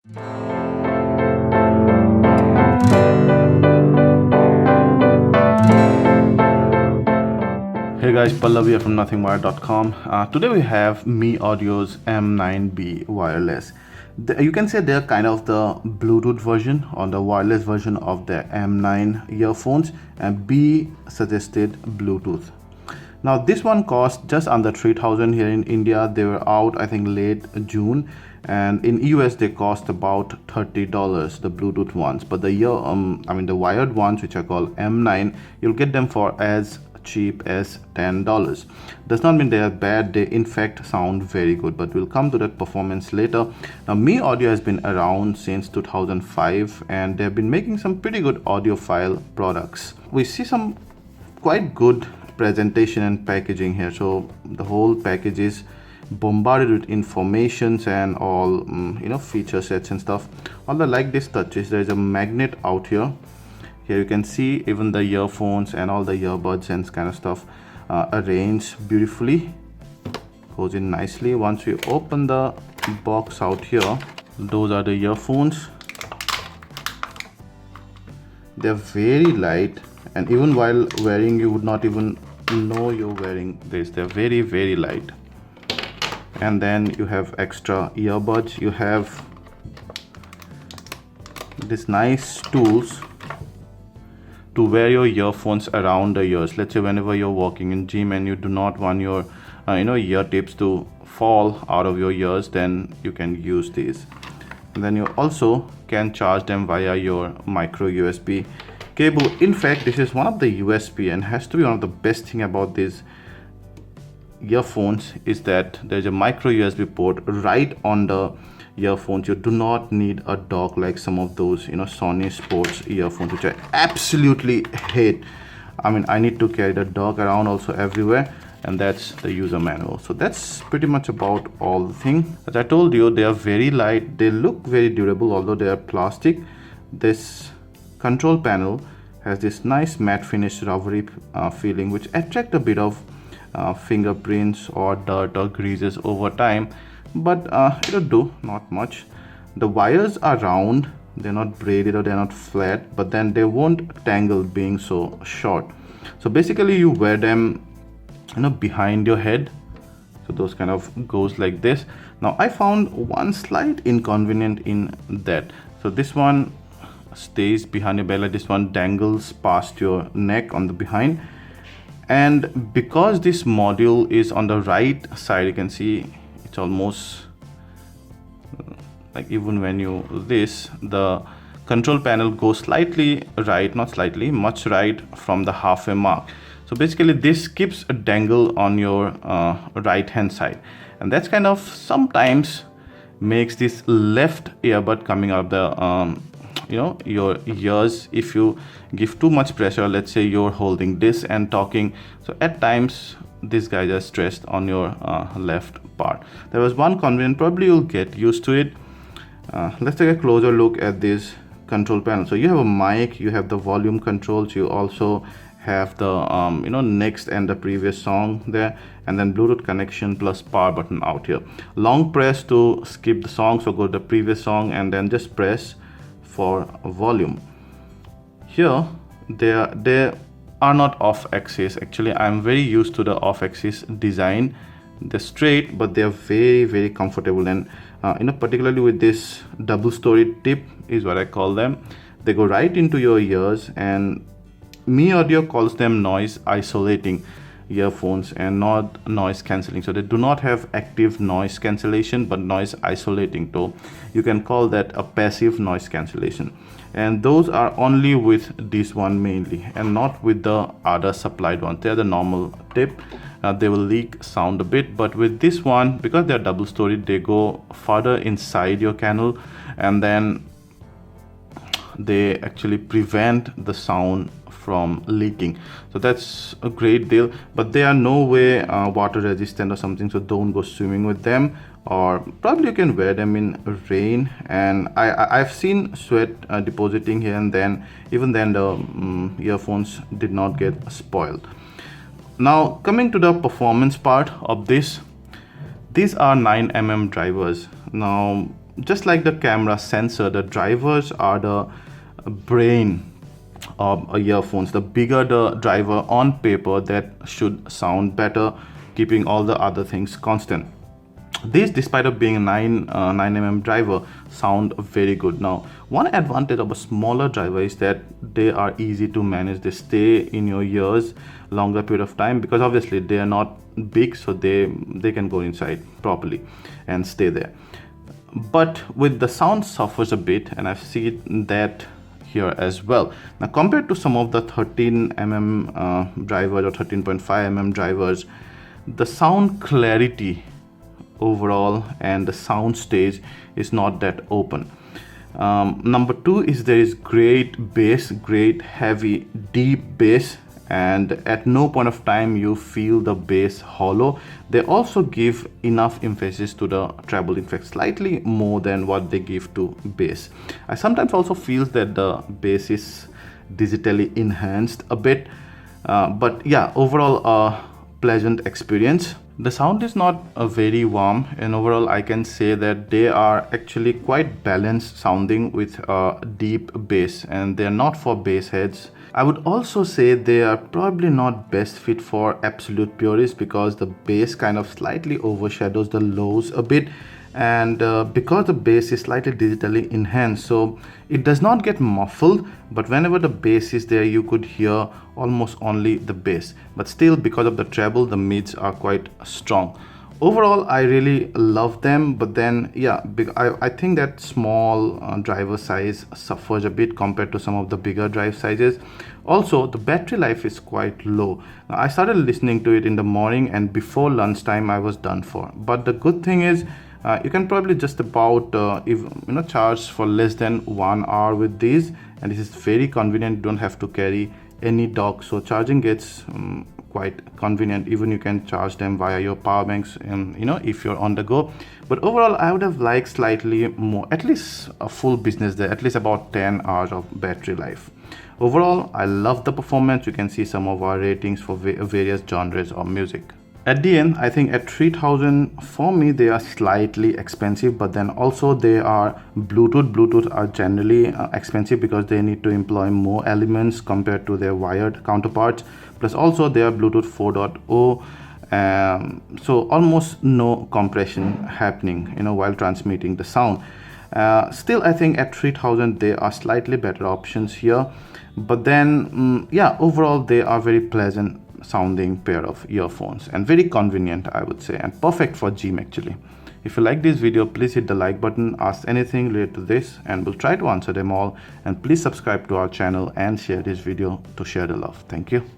Hey guys, Pallav here from nothingwire.com. Today we have Mi Audio's M9B wireless. You can say they're kind of the Bluetooth version or the wireless version of the M9 earphones, and B suggested Bluetooth. Now this one cost just under 3,000 here in India. They were out I think late June, and in US they cost about $30, the Bluetooth ones. But the the wired ones, which are called M9, you'll get them for as cheap as $10. Does not mean they are bad, they in fact sound very good, but we'll come to that performance later. Now Mi Audio has been around since 2005 and they've been making some pretty good audiophile products. We see some quite good presentation and packaging here. So the whole package is bombarded with informations and all feature sets and stuff. All I like this touch is there's a magnet out here. Here you can see even the earphones and all the earbuds and kind of stuff arranged beautifully. Goes in nicely. Once we open the box out here, those are the earphones. They're very light, and even while wearing you would not even know you're wearing this. They're very, very light. And then you have extra earbuds. You have this nice tools to wear your earphones around the ears. Let's say whenever you're walking in gym and you do not want your ear tips to fall out of your ears, then you can use these. And then you also can charge them via your micro USB cable. In fact, this is one of the USB and has to be one of the best thing about these earphones is that there's a micro USB port right on the earphones. You do not need a dock like some of those Sony sports earphones, which I absolutely hate. I mean, I need to carry the dock around also everywhere, and that's the user manual. So that's pretty much about all the thing. As I told you, they are very light. They look very durable, although they are plastic. This control panel has this nice matte finish rubbery feeling, which attract a bit of fingerprints or dirt or greases over time, but it'll do not much. The wires are round, they're not braided or they're not flat, but then they won't tangle being so short. So basically you wear them behind your head, so those kind of goes like this. Now I found one slight inconvenient in that. So this one stays behind your belly, this one dangles past your neck on the behind. And because this module is on the right side, you can see it's almost like even when you the control panel goes slightly right, not slightly, much right from the halfway mark. So basically this keeps a dangle on your right hand side, and that's kind of sometimes makes this left earbud coming out of the your ears if you give too much pressure. Let's say you're holding this and talking, so at times these guys are stressed on your left part. There was one convenient, probably you'll get used to it. Let's take a closer look at this control panel. So you have a mic, you have the volume controls, you also have the next and the previous song there, and then Bluetooth connection plus power button out here. Long press to skip the song, so go to the previous song and then just press for volume. Here they are not off axis. Actually, I'm very used to the off axis design. They're straight, but they're very, very comfortable, and particularly with this double storied tip is what I call them. They go right into your ears, and Mi Audio calls them noise isolating earphones and not noise cancelling. So they do not have active noise cancellation but noise isolating, so you can call that a passive noise cancellation. And those are only with this one mainly, and not with the other supplied ones. They're the normal tip. They will leak sound a bit, but with this one, because they're double storied, they go further inside your canal, and then they actually prevent the sound from leaking. So that's a great deal, but they are no way water resistant or something, so don't go swimming with them, or probably you can wear them in rain. And I've seen sweat depositing here and then. Even then the earphones did not get spoiled. Now coming to the performance part of this, these are 9mm drivers. Now just like the camera sensor, the drivers are the brain of earphones. The bigger the driver on paper, that should sound better, keeping all the other things constant. These, despite of being a 9mm driver, sound very good. Now, one advantage of a smaller driver is that they are easy to manage. They stay in your ears longer period of time because obviously they are not big, so they can go inside properly and stay there. But with the sound suffers a bit, and I've seen that here as well. Now, compared to some of the 13mm drivers or 13.5mm drivers, the sound clarity overall and the sound stage is not that open. Number two is there is great bass, great heavy deep bass, and at no point of time you feel the bass hollow. They also give enough emphasis to the treble, in fact slightly more than what they give to bass. I sometimes also feel that the bass is digitally enhanced a bit, but yeah, overall a pleasant experience. The sound is not very warm, and overall I can say that they are actually quite balanced sounding with a deep bass, and they are not for bass heads. I would also say they are probably not best fit for absolute purists because the bass kind of slightly overshadows the lows a bit, and because the bass is slightly digitally enhanced, so it does not get muffled, but whenever the bass is there you could hear almost only the bass. But still, because of the treble, the mids are quite strong. Overall, I really love them, but then yeah, I think that small driver size suffers a bit compared to some of the bigger drive sizes. Also, the battery life is quite low. Now, I started listening to it in the morning, and before lunchtime I was done for. But the good thing is you can probably just about charge for less than 1 hour with these, and this is very convenient. You don't have to carry any dock, so charging gets quite convenient. Even you can charge them via your power banks, if you're on the go. But overall, I would have liked slightly more, at least a full business day, at least about 10 hours of battery life. Overall, I love the performance. You can see some of our ratings for various genres of music. At the end, I think at 3000 for me they are slightly expensive, but then also they are Bluetooth are generally expensive because they need to employ more elements compared to their wired counterparts, plus also they are Bluetooth 4.0, so almost no compression happening while transmitting the sound. Still, I think at 3000 they are slightly better options here, but then yeah, overall they are very pleasant sounding pair of earphones and very convenient, I would say, and perfect for gym actually. If you like this video, please hit the like button, ask anything related to this, and we'll try to answer them all. And please subscribe to our channel and share this video to share the love. Thank you.